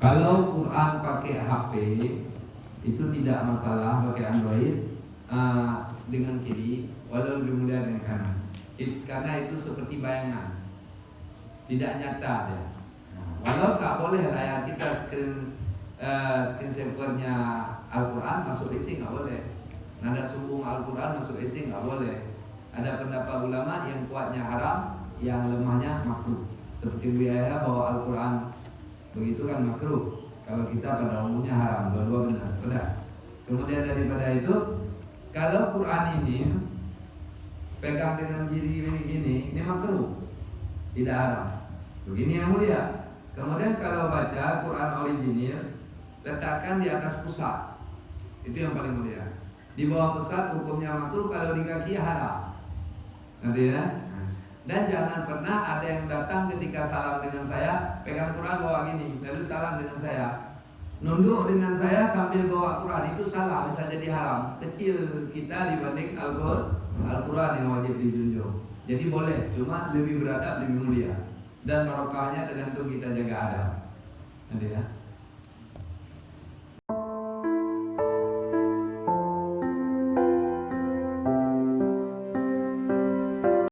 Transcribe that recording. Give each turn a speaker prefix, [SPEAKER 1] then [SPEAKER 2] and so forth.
[SPEAKER 1] Kalau Quran pakai HP itu tidak masalah, pakai Android dengan kiri, walau lebih mudah dengan kanan. Karena itu seperti bayangan, tidak nyata ya. Walau tak boleh lah ya kita screen savernya Al-Quran masuk isi nggak boleh. Nada sumbung Al-Quran masuk isi nggak boleh. Ada pendapat ulama yang kuatnya haram, yang lemahnya makruh. Seperti biaya bahwa Al-Quran begitu kan makruh. Kalau kita pada umumnya haram, dua-dua benar. Kemudian daripada itu, kalau Quran ini pegang dengan diri ini makruh, tidak haram. Begini yang mulia. Kemudian kalau baca Quran original, letakkan di atas pusat. Itu yang paling mulia. Di bawah pusat hukumnya makruh, kalau di kaki haram. Nanti ya. Dan jangan pernah ada yang datang ketika salam dengan saya, pegang Quran bawa gini, lalu salam dengan saya, nunduk dengan saya sambil bawa Quran, itu salah, bisa jadi haram. Kecil kita dibanding Al-Quran yang wajib dijunjung. Jadi boleh, cuma lebih beradab, lebih mulia. Dan barokahnya tergantung kita jaga adab. Nanti ya.